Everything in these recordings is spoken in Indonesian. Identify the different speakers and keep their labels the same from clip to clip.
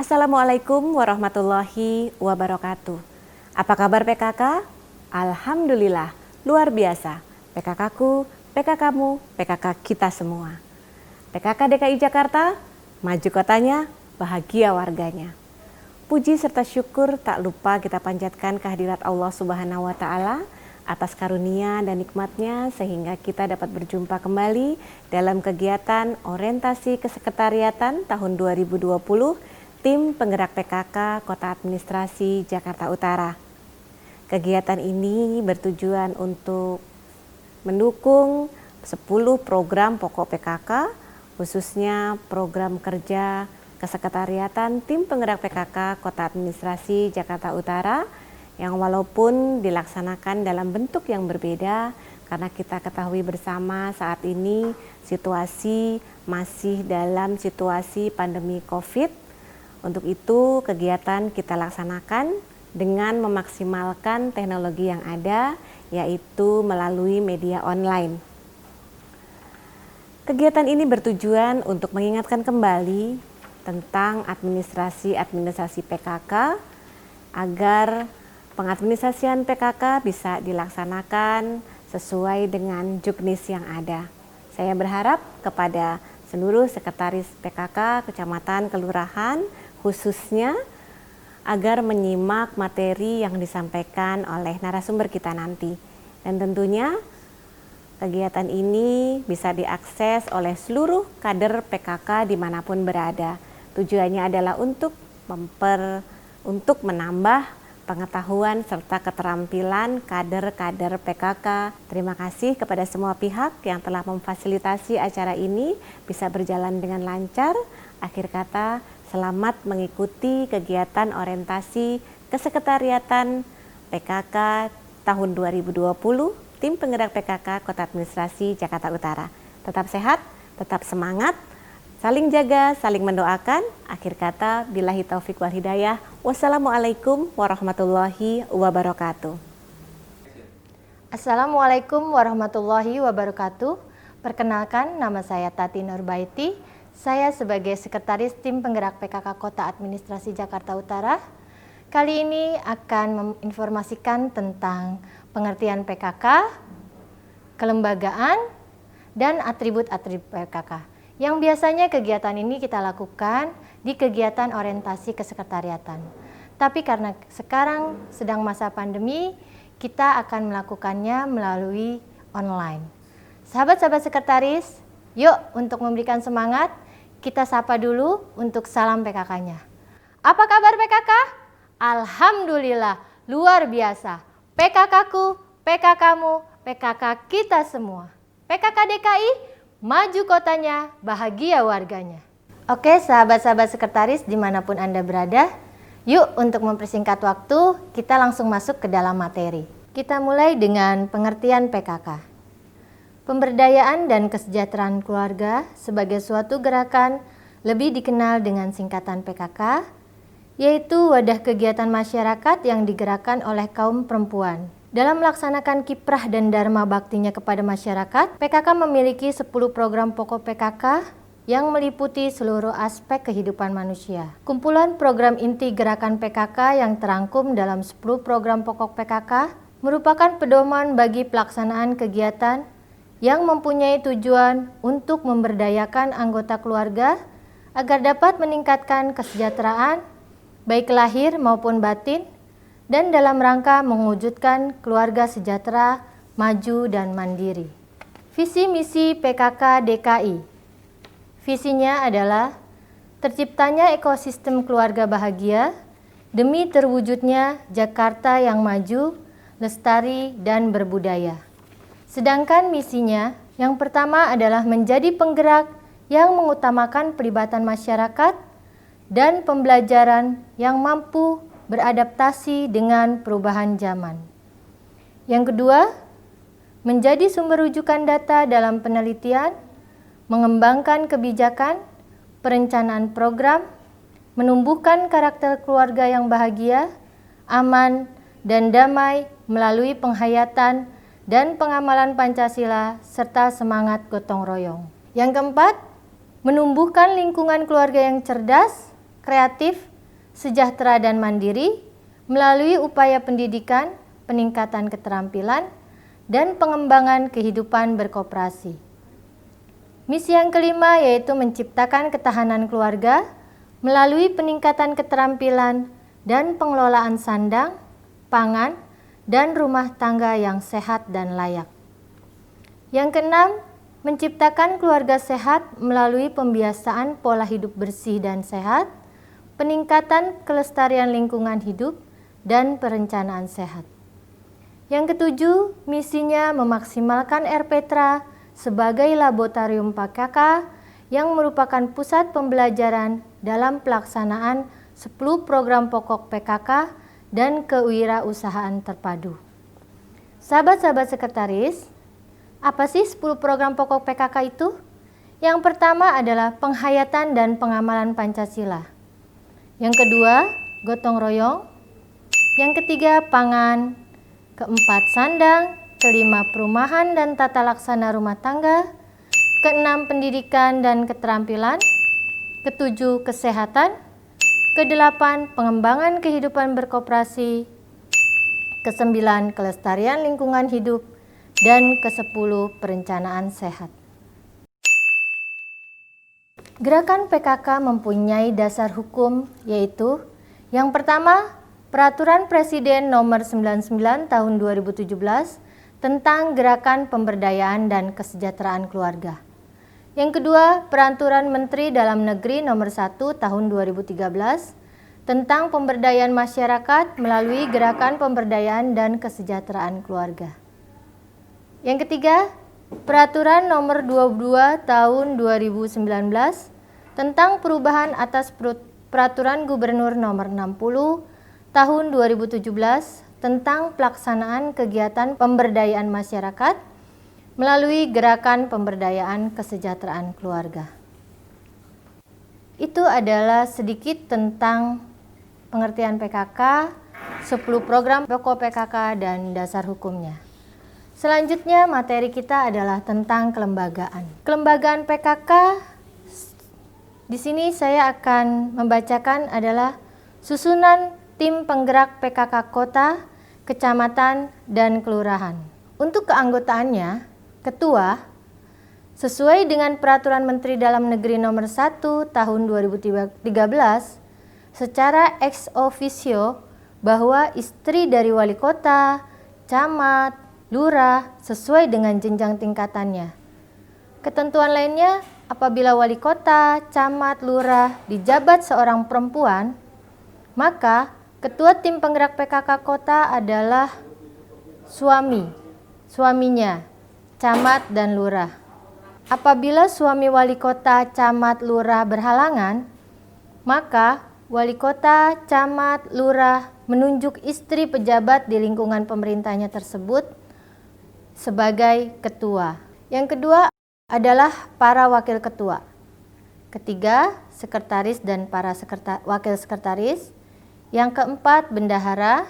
Speaker 1: Assalamualaikum warahmatullahi wabarakatuh. Apa kabar PKK? Alhamdulillah, luar biasa. PKK-ku, PKK-mu, PKK kita semua. PKK DKI Jakarta, maju kotanya, bahagia warganya. Puji serta syukur tak lupa kita panjatkan kehadirat Allah Subhanahu wa Ta'ala atas karunia dan nikmatnya sehingga kita dapat berjumpa kembali dalam kegiatan orientasi kesekretariatan tahun 2020 Tim Penggerak PKK Kota Administrasi Jakarta Utara. Kegiatan ini bertujuan untuk mendukung 10 program pokok PKK, khususnya program kerja kesekretariatan Tim Penggerak PKK Kota Administrasi Jakarta Utara yang walaupun dilaksanakan dalam bentuk yang berbeda karena kita ketahui bersama saat ini situasi masih dalam situasi pandemi COVID. Untuk itu kegiatan kita laksanakan dengan memaksimalkan teknologi yang ada, yaitu melalui media online. Kegiatan ini bertujuan untuk mengingatkan kembali tentang administrasi PKK agar pengadministrasian PKK bisa dilaksanakan sesuai dengan juknis yang ada. Saya berharap kepada seluruh sekretaris PKK, kecamatan, kelurahan, khususnya agar menyimak materi yang disampaikan oleh narasumber kita nanti. Dan tentunya kegiatan ini bisa diakses oleh seluruh kader PKK dimanapun berada. Tujuannya adalah untuk menambah pengetahuan serta keterampilan kader-kader PKK. Terima kasih kepada semua pihak yang telah memfasilitasi acara ini bisa berjalan dengan lancar. Akhir kata, selamat mengikuti kegiatan orientasi kesekretariatan PKK tahun 2020 Tim Penggerak PKK Kota Administrasi Jakarta Utara. Tetap sehat, tetap semangat, saling jaga, saling mendoakan. Akhir kata, billahi taufik wal hidayah. Wassalamualaikum warahmatullahi wabarakatuh.
Speaker 2: Assalamualaikum warahmatullahi wabarakatuh. Perkenalkan, nama saya Tati Nurbaiti. Saya sebagai Sekretaris Tim Penggerak PKK Kota Administrasi Jakarta Utara. Kali ini akan menginformasikan tentang pengertian PKK, kelembagaan, dan atribut-atribut PKK. Yang biasanya kegiatan ini kita lakukan di kegiatan orientasi kesekretariatan. Tapi karena sekarang sedang masa pandemi, kita akan melakukannya melalui online. Sahabat-sahabat sekretaris, yuk untuk memberikan semangat, kita sapa dulu untuk salam PKK-nya. Apa kabar PKK? Alhamdulillah, luar biasa. PKK-ku, PKK-mu, PKK kita semua. PKK DKI, maju kotanya, bahagia warganya. Oke, sahabat-sahabat sekretaris dimanapun Anda berada, yuk untuk mempersingkat waktu, kita langsung masuk ke dalam materi. Kita mulai dengan pengertian PKK. Pemberdayaan dan kesejahteraan keluarga sebagai suatu gerakan lebih dikenal dengan singkatan PKK, yaitu wadah kegiatan masyarakat yang digerakkan oleh kaum perempuan. Dalam melaksanakan kiprah dan dharma baktinya kepada masyarakat, PKK memiliki 10 program pokok PKK yang meliputi seluruh aspek kehidupan manusia. Kumpulan program inti gerakan PKK yang terangkum dalam 10 program pokok PKK merupakan pedoman bagi pelaksanaan kegiatan yang mempunyai tujuan untuk memberdayakan anggota keluarga agar dapat meningkatkan kesejahteraan baik lahir maupun batin dan dalam rangka mewujudkan keluarga sejahtera, maju dan mandiri. Visi misi PKK DKI. Visinya adalah terciptanya ekosistem keluarga bahagia demi terwujudnya Jakarta yang maju, lestari dan berbudaya. Sedangkan misinya yang pertama adalah menjadi penggerak yang mengutamakan pelibatan masyarakat dan pembelajaran yang mampu beradaptasi dengan perubahan zaman. Yang kedua, menjadi sumber rujukan data dalam penelitian, mengembangkan kebijakan, perencanaan program, menumbuhkan karakter keluarga yang bahagia, aman, dan damai melalui penghayatan dan pengamalan Pancasila serta semangat gotong royong. Yang keempat, menumbuhkan lingkungan keluarga yang cerdas, kreatif, sejahtera dan mandiri melalui upaya pendidikan, peningkatan keterampilan, dan pengembangan kehidupan berkoperasi. Misi yang kelima yaitu menciptakan ketahanan keluarga melalui peningkatan keterampilan dan pengelolaan sandang, pangan, dan rumah tangga yang sehat dan layak. Yang keenam, menciptakan keluarga sehat melalui pembiasaan pola hidup bersih dan sehat, peningkatan kelestarian lingkungan hidup, dan perencanaan sehat. Yang ketujuh, misinya memaksimalkan RPTRA sebagai laboratorium PKK yang merupakan pusat pembelajaran dalam pelaksanaan 10 program pokok PKK dan kewirausahaan terpadu. Sahabat-sahabat sekretaris, apa sih 10 program pokok PKK itu? Yang pertama adalah penghayatan dan pengamalan Pancasila. Yang kedua, gotong royong. Yang ketiga, pangan. Keempat, sandang. Kelima, perumahan dan tata laksana rumah tangga. Keenam, pendidikan dan keterampilan. Ketujuh, kesehatan. Kedelapan, pengembangan kehidupan berkoperasi. Kesembilan, kelestarian lingkungan hidup. Dan kesepuluh, perencanaan sehat. Gerakan PKK mempunyai dasar hukum yaitu yang pertama, Peraturan Presiden Nomor 99 Tahun 2017 tentang Gerakan Pemberdayaan dan Kesejahteraan Keluarga. Yang kedua, Peraturan Menteri Dalam Negeri Nomor 1 Tahun 2013 tentang pemberdayaan masyarakat melalui Gerakan Pemberdayaan dan Kesejahteraan Keluarga. Yang ketiga, Peraturan Nomor 22 Tahun 2019 tentang perubahan atas Peraturan Gubernur Nomor 60 Tahun 2017 tentang pelaksanaan kegiatan pemberdayaan masyarakat melalui Gerakan Pemberdayaan Kesejahteraan Keluarga. Itu adalah sedikit tentang pengertian PKK, 10 program pokok PKK dan dasar hukumnya. Selanjutnya materi kita adalah tentang kelembagaan. Kelembagaan PKK di sini saya akan membacakan adalah susunan tim penggerak PKK Kota, Kecamatan, dan Kelurahan. Untuk keanggotaannya, Ketua, sesuai dengan Peraturan Menteri Dalam Negeri Nomor 1 Tahun 2013, secara ex officio bahwa istri dari wali kota, camat, lurah sesuai dengan jenjang tingkatannya. Ketentuan lainnya, apabila wali kota, camat, lurah dijabat seorang perempuan, maka Ketua tim penggerak PKK Kota adalah suaminya, camat dan lurah. Apabila suami wali kota, camat, lurah berhalangan, maka wali kota, camat, lurah menunjuk istri pejabat di lingkungan pemerintahnya tersebut sebagai ketua. Yang kedua adalah para wakil ketua. Ketiga, sekretaris dan para wakil sekretaris. Yang keempat, bendahara.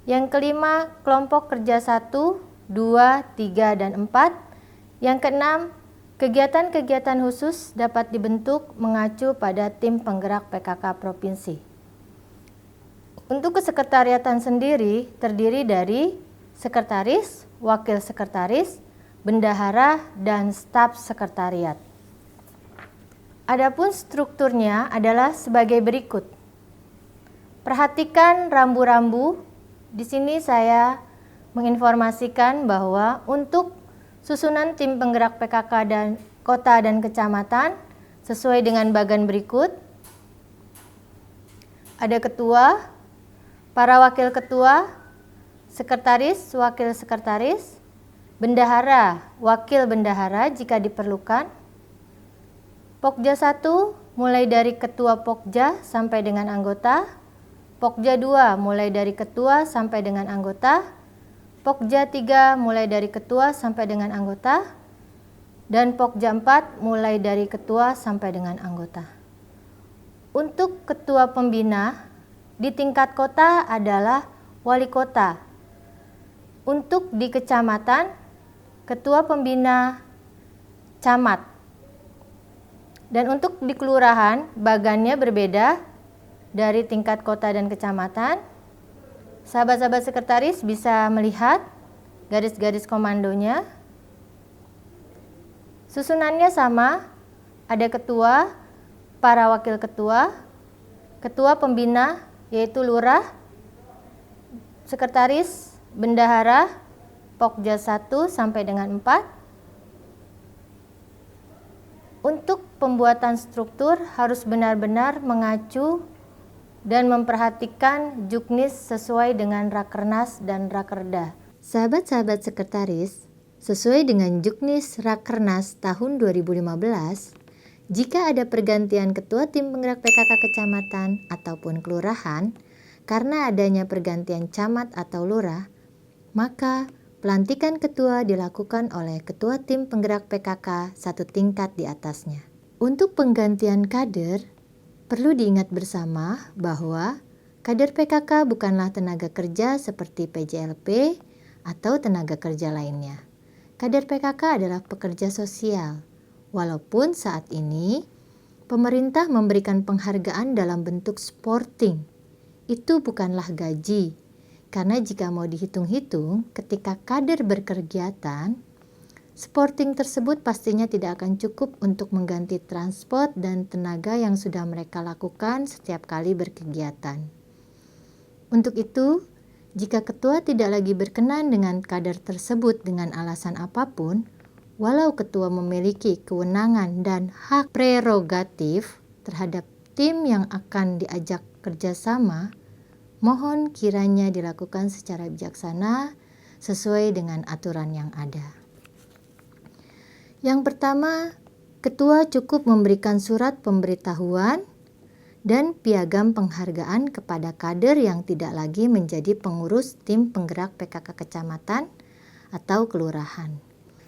Speaker 2: Yang kelima, kelompok kerja 1, 2, 3, dan 4. Yang keenam, kegiatan-kegiatan khusus dapat dibentuk mengacu pada tim penggerak PKK Provinsi. Untuk kesekretariatan sendiri terdiri dari sekretaris, wakil sekretaris, bendahara, dan staf sekretariat. Adapun strukturnya adalah sebagai berikut. Perhatikan rambu-rambu. Di sini saya menginformasikan bahwa untuk susunan tim penggerak PKK dan kota dan kecamatan sesuai dengan bagan berikut. Ada ketua, para wakil ketua, sekretaris, wakil sekretaris, bendahara, wakil bendahara jika diperlukan. Pokja 1 mulai dari ketua Pokja sampai dengan anggota. Pokja 2 mulai dari ketua sampai dengan anggota. Pokja 3 mulai dari ketua sampai dengan anggota. Dan Pokja 4 mulai dari ketua sampai dengan anggota. Untuk ketua pembina di tingkat kota adalah wali kota. Untuk di kecamatan, ketua pembina camat. Dan untuk di kelurahan, bagannya berbeda. dari tingkat kota dan kecamatan. Sahabat-sahabat sekretaris bisa melihat garis-garis komandonya. Susunannya sama, ada ketua, para wakil ketua, ketua pembina yaitu lurah, sekretaris, bendahara, Pokja 1 sampai dengan 4. Untuk pembuatan struktur harus benar-benar mengacu dan memperhatikan juknis sesuai dengan Rakernas dan Rakerda. Sahabat-sahabat sekretaris, sesuai dengan juknis Rakernas tahun 2015, jika ada pergantian ketua tim penggerak PKK kecamatan ataupun kelurahan karena adanya pergantian camat atau lurah, maka pelantikan ketua dilakukan oleh ketua tim penggerak PKK satu tingkat di atasnya. Untuk penggantian kader, perlu diingat bersama bahwa kader PKK bukanlah tenaga kerja seperti PJLP atau tenaga kerja lainnya. Kader PKK adalah pekerja sosial. Walaupun saat ini pemerintah memberikan penghargaan dalam bentuk sporting, itu bukanlah gaji. Karena jika mau dihitung-hitung, ketika kader berkegiatan, sporting tersebut pastinya tidak akan cukup untuk mengganti transport dan tenaga yang sudah mereka lakukan setiap kali berkegiatan. Untuk itu, jika ketua tidak lagi berkenan dengan kader tersebut dengan alasan apapun, walau ketua memiliki kewenangan dan hak prerogatif terhadap tim yang akan diajak kerjasama, mohon kiranya dilakukan secara bijaksana sesuai dengan aturan yang ada. Yang pertama, ketua cukup memberikan surat pemberitahuan dan piagam penghargaan kepada kader yang tidak lagi menjadi pengurus tim penggerak PKK kecamatan atau kelurahan.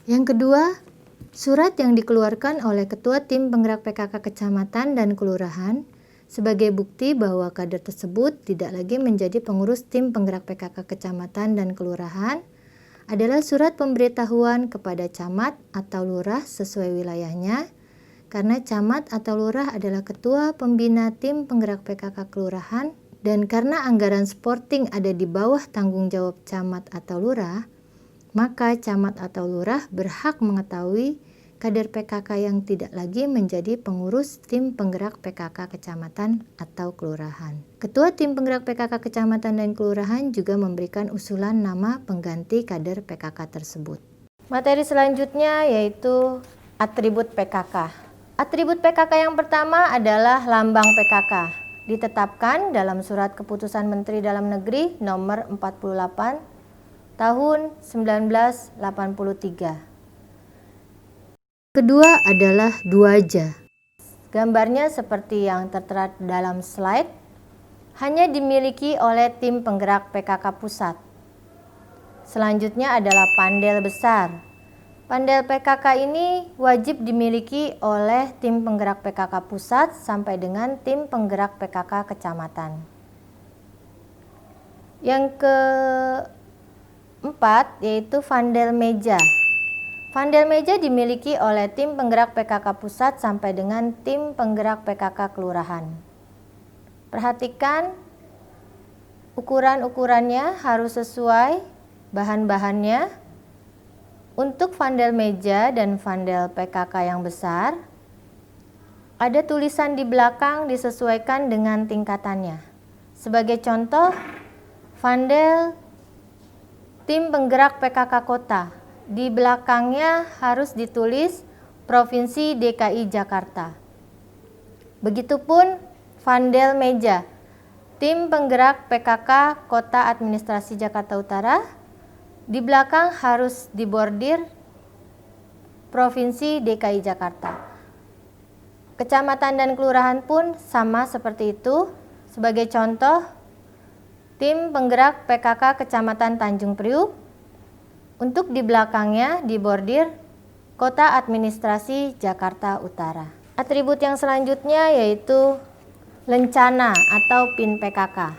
Speaker 2: Yang kedua, surat yang dikeluarkan oleh ketua tim penggerak PKK kecamatan dan kelurahan sebagai bukti bahwa kader tersebut tidak lagi menjadi pengurus tim penggerak PKK kecamatan dan kelurahan adalah surat pemberitahuan kepada camat atau lurah sesuai wilayahnya, karena camat atau lurah adalah ketua pembina tim penggerak PKK kelurahan, dan karena anggaran sporting ada di bawah tanggung jawab camat atau lurah, maka camat atau lurah berhak mengetahui kader PKK yang tidak lagi menjadi pengurus tim penggerak PKK kecamatan atau kelurahan. Ketua tim penggerak PKK kecamatan dan kelurahan juga memberikan usulan nama pengganti kader PKK tersebut. Materi selanjutnya yaitu atribut PKK. Atribut PKK yang pertama adalah lambang PKK. Ditetapkan dalam Surat Keputusan Menteri Dalam Negeri nomor 48 tahun 1983. Kedua adalah duaja. Gambarnya seperti yang tertera dalam slide, hanya dimiliki oleh tim penggerak PKK pusat. Selanjutnya adalah pandel besar. Pandel PKK ini wajib dimiliki oleh tim penggerak PKK pusat sampai dengan tim penggerak PKK kecamatan. Yang keempat yaitu vandel meja. Vandel meja dimiliki oleh tim penggerak PKK pusat sampai dengan tim penggerak PKK kelurahan. Perhatikan ukuran-ukurannya harus sesuai bahan-bahannya. Untuk vandel meja dan vandel PKK yang besar, ada tulisan di belakang disesuaikan dengan tingkatannya. Sebagai contoh, vandel tim penggerak PKK kota. Di belakangnya harus ditulis Provinsi DKI Jakarta. Begitupun vandel meja, tim penggerak PKK Kota Administrasi Jakarta Utara, di belakang harus dibordir Provinsi DKI Jakarta. Kecamatan dan kelurahan pun sama seperti itu. Sebagai contoh, tim penggerak PKK Kecamatan Tanjung Priuk, untuk di belakangnya dibordir Kota Administrasi Jakarta Utara. Atribut yang selanjutnya yaitu lencana atau PIN PKK.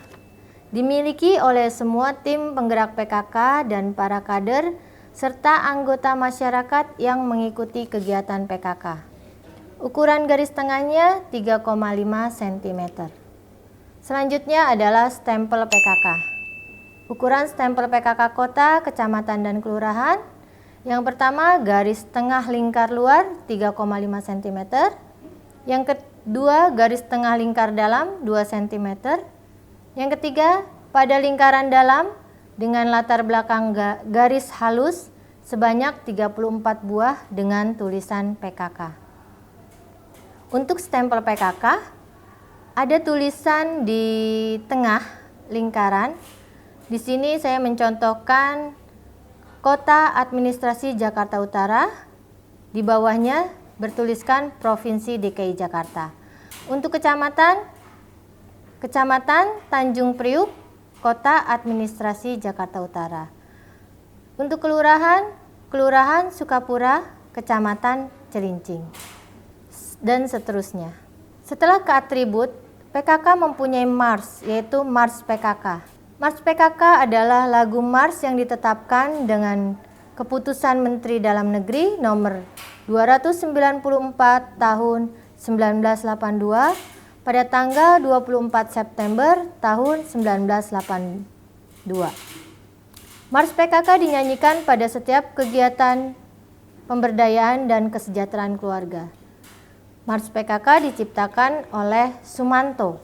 Speaker 2: Dimiliki oleh semua tim penggerak PKK dan para kader serta anggota masyarakat yang mengikuti kegiatan PKK. Ukuran garis tengahnya 3,5 cm. Selanjutnya adalah stempel PKK. Ukuran stempel PKK kota, kecamatan, dan kelurahan. Yang pertama, garis tengah lingkar luar 3,5 cm. Yang kedua, garis tengah lingkar dalam 2 cm. Yang ketiga, pada lingkaran dalam dengan latar belakang garis halus sebanyak 34 buah dengan tulisan PKK. Untuk stempel PKK, ada tulisan di tengah lingkaran. Di sini saya mencontohkan Kota Administrasi Jakarta Utara. Di bawahnya bertuliskan Provinsi DKI Jakarta. Untuk kecamatan, Kecamatan Tanjung Priuk, Kota Administrasi Jakarta Utara. Untuk kelurahan, Kelurahan Sukapura, Kecamatan Celincing, dan seterusnya. Setelah ke atribut, PKK mempunyai mars, yaitu Mars PKK. Mars PKK adalah lagu mars yang ditetapkan dengan Keputusan Menteri Dalam Negeri nomor 294 tahun 1982 pada tanggal 24 September tahun 1982. Mars PKK dinyanyikan pada setiap kegiatan pemberdayaan dan kesejahteraan keluarga. Mars PKK diciptakan oleh Sumanto.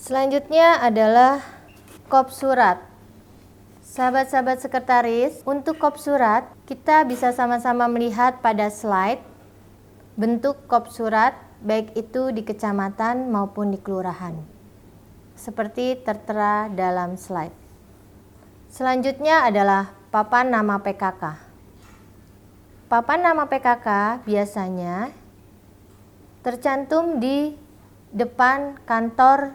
Speaker 2: Selanjutnya adalah kop surat. Sahabat-sahabat sekretaris, untuk kop surat kita bisa sama-sama melihat pada slide bentuk kop surat baik itu di kecamatan maupun di kelurahan, seperti tertera dalam slide. Selanjutnya adalah papan nama PKK. Papan nama PKK biasanya tercantum di depan kantor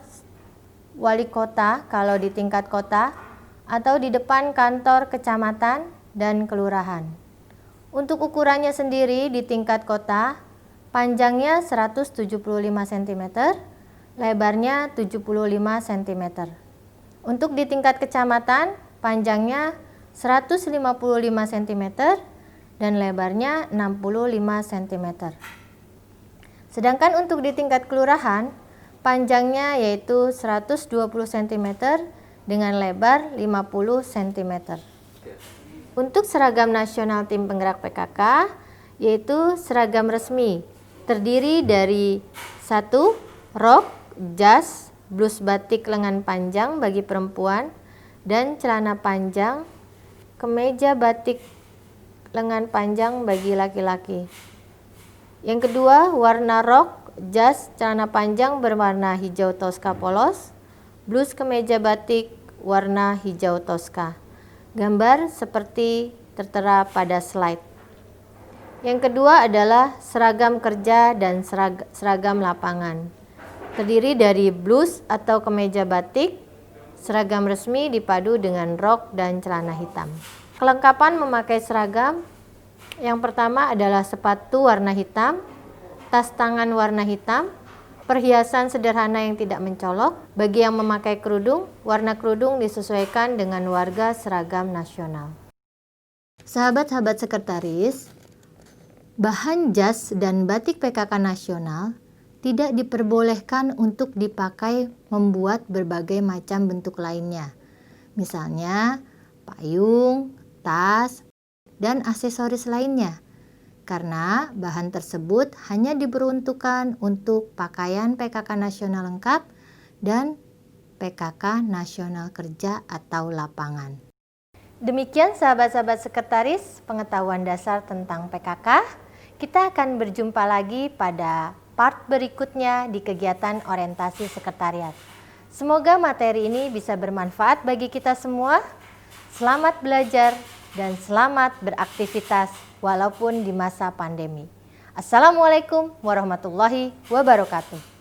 Speaker 2: wali kota kalau di tingkat kota, atau di depan kantor kecamatan dan kelurahan. Untuk ukurannya sendiri di tingkat kota, panjangnya 175 cm, lebarnya 75 cm. Untuk di tingkat kecamatan, panjangnya 155 cm dan lebarnya 65 cm. Sedangkan untuk di tingkat kelurahan, panjangnya yaitu 120 cm dengan lebar 50 cm. Untuk seragam nasional tim penggerak PKK, yaitu seragam resmi, terdiri dari 1. Rok, jas, blus batik lengan panjang bagi perempuan, dan celana panjang, kemeja batik lengan panjang bagi laki-laki. Yang kedua, warna rok, jas, celana panjang berwarna hijau toska polos, blus kemeja batik warna hijau toska. Gambar seperti tertera pada slide. Yang kedua adalah seragam kerja dan seragam lapangan. Terdiri dari blus atau kemeja batik, seragam resmi dipadu dengan rok dan celana hitam. Kelengkapan memakai seragam Yang pertama adalah sepatu warna hitam, tas tangan warna hitam, perhiasan sederhana yang tidak mencolok. Bagi yang memakai kerudung, warna kerudung disesuaikan dengan warga seragam nasional. Sahabat-sahabat sekretaris, bahan jas dan batik PKK nasional tidak diperbolehkan untuk dipakai membuat berbagai macam bentuk lainnya. Misalnya payung, tas, dan aksesoris lainnya. Karena bahan tersebut hanya diperuntukkan untuk pakaian PKK nasional lengkap dan PKK nasional kerja atau lapangan. Demikian sahabat-sahabat sekretaris pengetahuan dasar tentang PKK. Kita akan berjumpa lagi pada part berikutnya di kegiatan orientasi sekretariat. Semoga materi ini bisa bermanfaat bagi kita semua. Selamat belajar dan selamat beraktivitas walaupun di masa pandemi. Assalamualaikum warahmatullahi wabarakatuh.